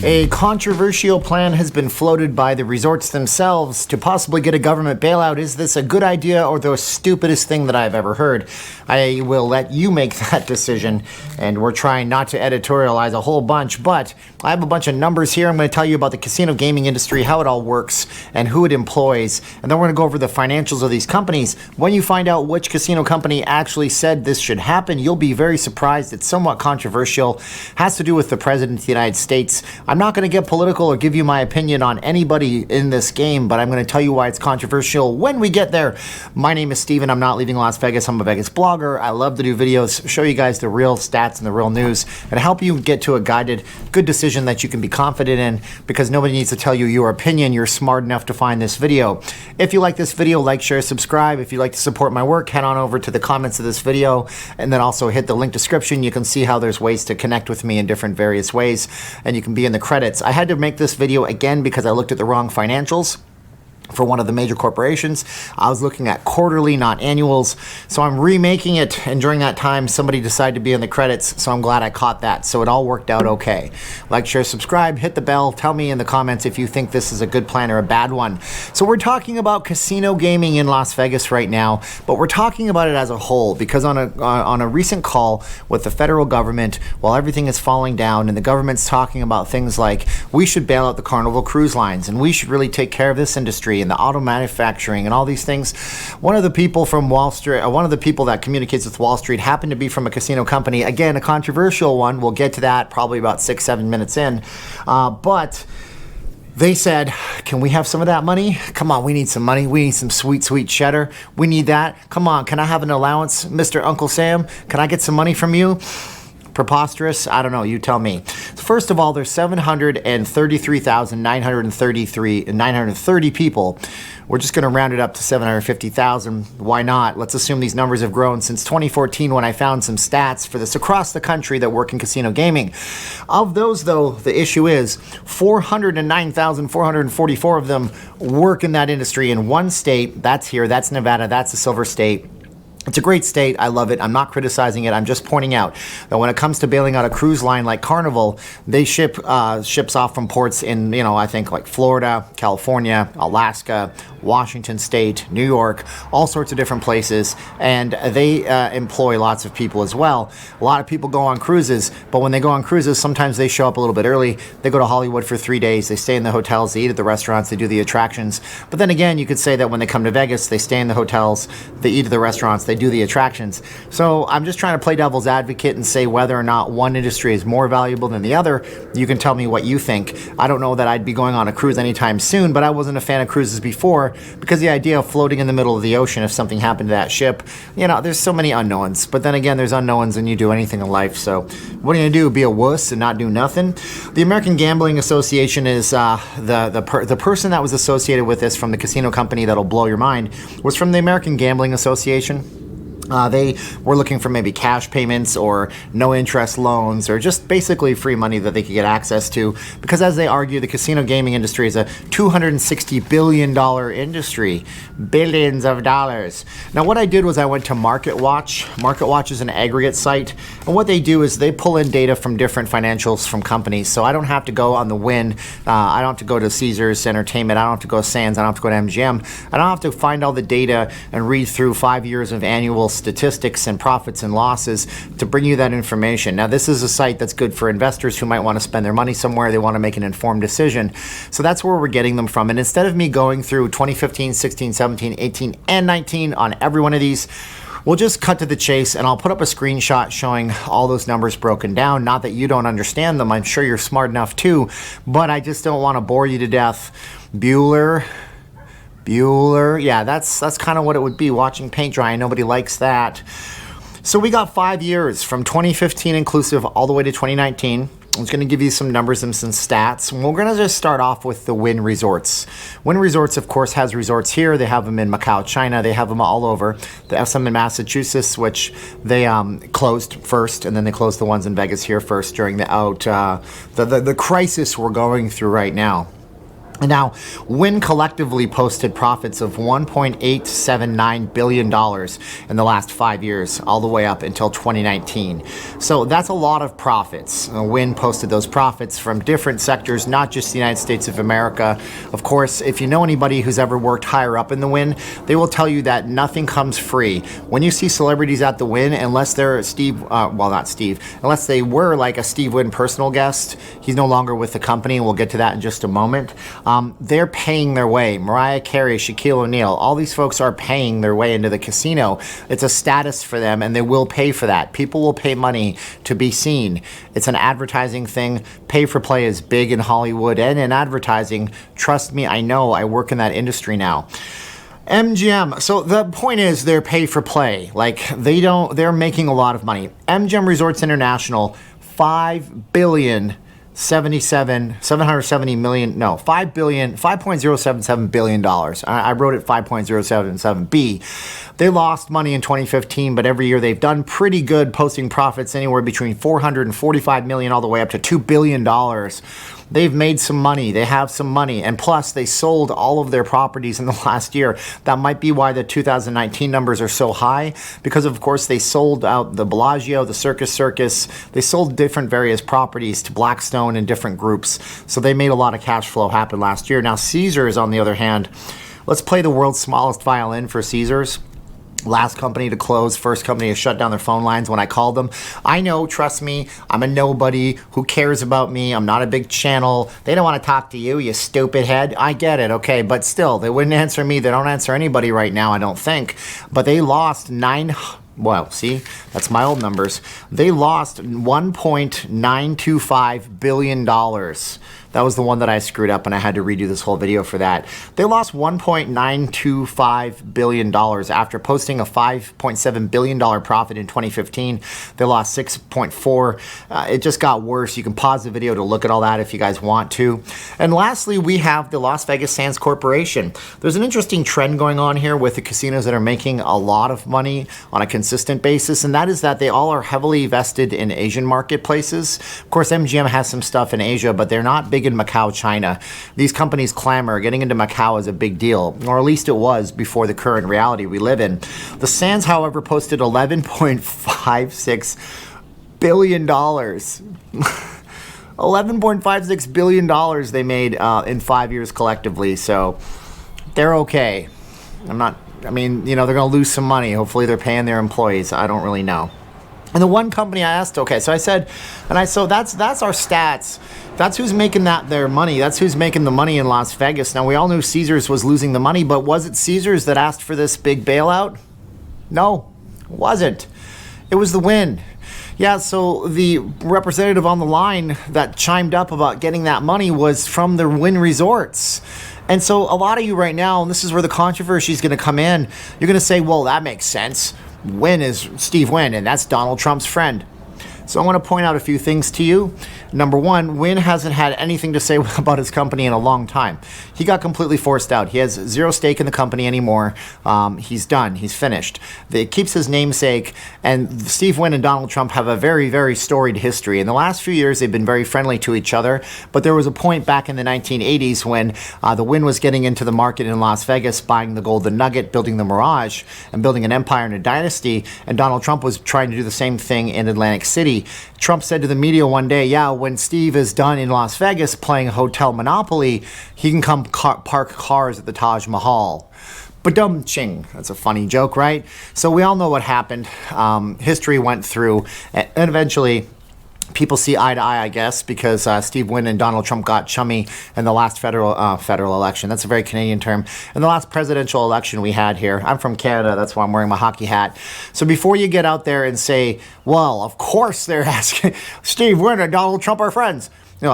A controversial plan has been floated by the resorts themselves to possibly get a government bailout. Is this a good idea or the stupidest thing that I've ever heard? I will let you make that decision, and we're trying not to editorialize a whole bunch, but I have a bunch of numbers here. I'm going to tell you about the casino gaming industry, how it all works, and who it employs, and then we're going to go over the financials of these companies. When you find out which casino company actually said this should happen, you'll be very surprised. It's somewhat controversial, has to do with the President of the United States. I'm not going to get political or give you my opinion on anybody in this game, but I'm going to tell you why it's controversial when we get there. My name is Steven. I'm not leaving Las Vegas. I'm a Vegas blogger. I love to do videos, show you guys the real stats and the real news, and help you get to a guided, good decision that you can be confident in, because nobody needs to tell you your opinion. You're smart enough to find this video. If you like this video, like, share, subscribe. If you'd like to support my work, head on over to the comments of this video, and then also hit the link description. You can see how there's ways to connect with me in different various ways, and you can be in the credits. I had to make this video again because I looked at the wrong financials for one of the major corporations. I was looking at quarterly, not annuals. So I'm remaking it, and during that time, somebody decided to be in the credits, so I'm glad I caught that. So it all worked out okay. Like, share, subscribe, hit the bell. Tell me in the comments if you think this is a good plan or a bad one. So we're talking about casino gaming in Las Vegas right now, but we're talking about it as a whole, because on a recent call with the federal government, while everything is falling down and the government's talking about things like, we should bail out the Carnival cruise lines, and we should really take care of this industry and the auto manufacturing and all these things. One of the people from Wall Street, one of the people that communicates with Wall Street happened to be from a casino company. Again, a controversial one. We'll get to that probably about 6-7 minutes in. But they said, can we have some of that money? Come on, we need some money. We need some sweet, sweet cheddar. We need that. Come on, can I have an allowance, Mr. Uncle Sam? Can I get some money from you? Preposterous? I don't know. You tell me. First of all, there's 733,930 people. We're just going to round it up to 750,000. Why not? Let's assume these numbers have grown since 2014, when I found some stats for this across the country that work in casino gaming. Of those, though, the issue is 409,444 of them work in that industry in one state. That's here. That's Nevada. That's the Silver State. It's a great state. I love it. I'm not criticizing it. I'm just pointing out that when it comes to bailing out a cruise line like Carnival, they ship ships off from ports in, I think like Florida, California, Alaska, Washington State, New York, all sorts of different places, and they employ lots of people as well. A lot of people go on cruises, but when they go on cruises, sometimes they show up a little bit early. They go to Hollywood for 3 days. They stay in the hotels. They eat at the restaurants. They do the attractions. But then again, you could say that when they come to Vegas, they stay in the hotels. They eat at the restaurants. They do the attractions. So I'm just trying to play devil's advocate and say whether or not one industry is more valuable than the other. You can tell me what you think. I don't know that I'd be going on a cruise anytime soon, but I wasn't a fan of cruises before, because the idea of floating in the middle of the ocean, if something happened to that ship, there's so many unknowns. But then again, there's unknowns when you do anything in life. So what are you going to do? Be a wuss and not do nothing? The American Gambling Association is the person that was associated with this from the casino company that'll blow your mind was from the American Gambling Association. They were looking for maybe cash payments or no interest loans, or just basically free money that they could get access to, because as they argue, the casino gaming industry is a $260 billion industry, billions of dollars. Now what I did was I went to MarketWatch. MarketWatch is an aggregate site, and what they do is they pull in data from different financials from companies. So I don't have to go on the Wynn, I don't have to go to Caesars Entertainment, I don't have to go to Sands, I don't have to go to MGM, I don't have to find all the data and read through 5 years of annual statistics and profits and losses to bring you that information. Now, this is a site that's good for investors who might want to spend their money somewhere. They want to make an informed decision. So that's where we're getting them from. And instead of me going through 2015, 16, 17, 18, and 19 on every one of these, we'll just cut to the chase, and I'll put up a screenshot showing all those numbers broken down. Not that you don't understand them. I'm sure you're smart enough too, but I just don't want to bore you to death. Bueller, yeah, that's kind of what it would be, watching paint dry, and nobody likes that. So we got 5 years from 2015 inclusive all the way to 2019. I'm just going to give you some numbers and some stats. We're going to just start off with the Wynn Resorts. Wynn Resorts, of course, has resorts here. They have them in Macau, China. They have them all over. They have some in Massachusetts, which they closed first, and then they closed the ones in Vegas here first during the crisis we're going through right now. And now, Wynn collectively posted profits of $1.879 billion in the last 5 years, all the way up until 2019. So that's a lot of profits. Wynn posted those profits from different sectors, not just the United States of America. Of course, if you know anybody who's ever worked higher up in the Wynn, they will tell you that nothing comes free. When you see celebrities at the Wynn, unless they're unless they were like a Steve Wynn personal guest, he's no longer with the company, and we'll get to that in just a moment. They're paying their way. Mariah Carey, Shaquille O'Neal, all these folks are paying their way into the casino. It's a status for them, and they will pay for that. People will pay money to be seen. It's an advertising thing. Pay for play is big in Hollywood and in advertising. Trust me, I know. I work in that industry now. MGM, so the point is they're pay for play. Like they're making a lot of money. MGM Resorts International, $5.077 billion. I wrote it 5.077B. They lost money in 2015, but every year they've done pretty good, posting profits anywhere between $445 million all the way up to $2 billion. They've made some money. They have some money. And plus, they sold all of their properties in the last year. That might be why the 2019 numbers are so high, because, of course, they sold out the Bellagio, the Circus. They sold different various properties to Blackstone and different groups. So they made a lot of cash flow happen last year. Now, Caesars, on the other hand, let's play the world's smallest violin for Caesars. Last company to close, first company to shut down their phone lines when I called them. I know, trust me, I'm a nobody. Who cares about me? I'm not a big channel. They don't want to talk to you, you stupid head. I get it, okay, but still, they wouldn't answer me. They don't answer anybody right now, I don't think. But they lost well, see, that's my old numbers. They lost $1.925 billion. That was the one that I screwed up, and I had to redo this whole video for that. They lost $1.925 billion after posting a $5.7 billion profit in 2015. They lost 6.4. It just got worse. You can pause the video to look at all that if you guys want to. And lastly, we have the Las Vegas Sands Corporation. There's an interesting trend going on here with the casinos that are making a lot of money on a consistent basis, and that is that they all are heavily vested in Asian marketplaces. Of course, MGM has some stuff in Asia, but they're not big in Macau, China. These companies clamor. Getting into Macau is a big deal, or at least it was before the current reality we live in. The Sands, however, posted $11.56 billion. $11.56 billion they made in 5 years collectively, so they're okay. they're going to lose some money. Hopefully they're paying their employees. I don't really know. And the one company I asked, okay, so I said, so that's our stats. That's who's making their money. That's who's making the money in Las Vegas. Now, we all knew Caesars was losing the money, but was it Caesars that asked for this big bailout? No, it wasn't. It was the Wynn. Yeah, so the representative on the line that chimed up about getting that money was from the Wynn Resorts. And so a lot of you right now, and this is where the controversy is going to come in, you're going to say, well, that makes sense. Wynn is Steve Wynn, and that's Donald Trump's friend. So I want to point out a few things to you. Number one, Wynn hasn't had anything to say about his company in a long time. He got completely forced out. He has zero stake in the company anymore. He's done. He's finished. It keeps his namesake, and Steve Wynn and Donald Trump have a very, very storied history. In the last few years, they've been very friendly to each other, but there was a point back in the 1980s when the Wynn was getting into the market in Las Vegas, buying the Golden Nugget, building the Mirage, and building an empire and a dynasty, and Donald Trump was trying to do the same thing in Atlantic City. Trump said to the media one day, yeah, when Steve is done in Las Vegas playing Hotel Monopoly, he can come park cars at the Taj Mahal. Ba-dum-ching. That's a funny joke, right? So we all know what happened. History went through, and eventually people see eye to eye, I guess, because Steve Wynn and Donald Trump got chummy in the last federal election. That's a very Canadian term. In the last presidential election we had here, I'm from Canada, that's why I'm wearing my hockey hat. So before you get out there and say, well, of course they're asking, Steve Wynn and Donald Trump are friends.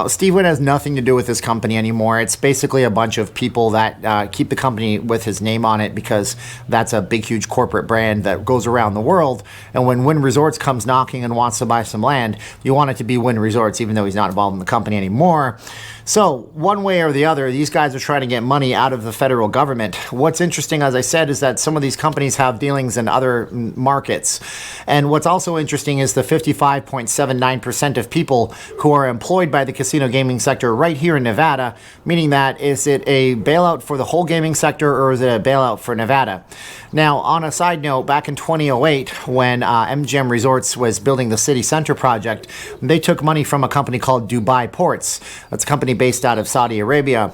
Steve Wynn has nothing to do with this company anymore. It's basically a bunch of people that keep the company with his name on it because that's a big, huge corporate brand that goes around the world. And when Wynn Resorts comes knocking and wants to buy some land, you want it to be Wynn Resorts, even though he's not involved in the company anymore. So one way or the other, these guys are trying to get money out of the federal government. What's interesting, as I said, is that some of these companies have dealings in other markets. And what's also interesting is the 55.79% of people who are employed by the casino gaming sector right here in Nevada, meaning that is it a bailout for the whole gaming sector or is it a bailout for Nevada? Now, on a side note, back in 2008, when MGM Resorts was building the city center project, they took money from a company called Dubai Ports. That's a company based out of Saudi Arabia.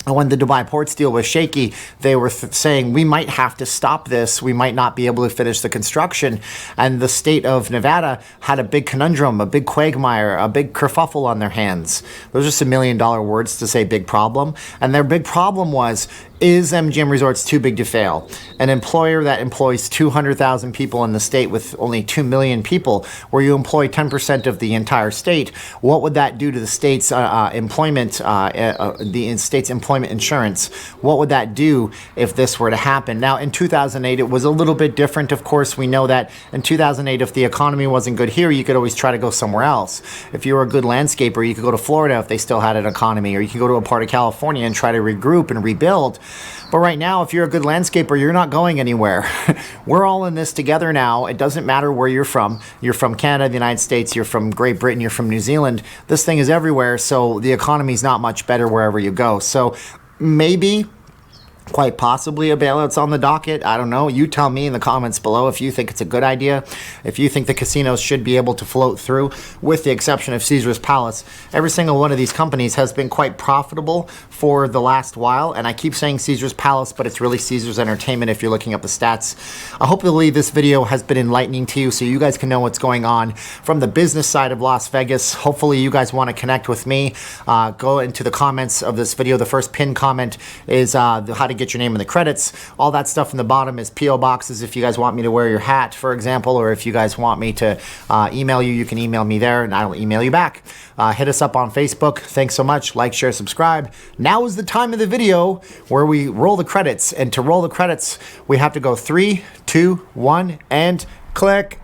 And when the Dubai Ports deal was shaky, they were saying, we might have to stop this. We might not be able to finish the construction. And the state of Nevada had a big conundrum, a big quagmire, a big kerfuffle on their hands. Those are just $1 million words to say big problem. And their big problem was, is MGM Resorts too big to fail? An employer that employs 200,000 people in the state with only 2 million people, where you employ 10% of the entire state, what would that do to the state's employment, the state's employment insurance? What would that do if this were to happen? Now, in 2008, it was a little bit different. Of course, we know that in 2008, if the economy wasn't good here, you could always try to go somewhere else. If you were a good landscaper, you could go to Florida if they still had an economy, or you could go to a part of California and try to regroup and rebuild. But right now, if you're a good landscaper, you're not going anywhere. We're all in this together now. It doesn't matter where you're from. You're from Canada, the United States, you're from Great Britain, you're from New Zealand. This thing is everywhere, so the economy's not much better wherever you go. So maybe, quite possibly, a bailout's on the docket. I don't know. You tell me in the comments below if you think it's a good idea, if you think the casinos should be able to float through, with the exception of Caesars Palace. Every single one of these companies has been quite profitable for the last while, and I keep saying Caesars Palace, but it's really Caesars Entertainment if you're looking up the stats. Hopefully this video has been enlightening to you so you guys can know what's going on from the business side of Las Vegas. Hopefully you guys want to connect with me. Go into the comments of this video. The first pinned comment is how to get your name in the credits. All that stuff in the bottom is P.O. boxes if you guys want me to wear your hat, for example, or if you guys want me to email you, you can email me there and I'll email you back. Hit us up on Facebook. Thanks so much. Like, share, subscribe. Now is the time of the video where we roll the credits, and to roll the credits, we have to go 3, 2, 1, and click.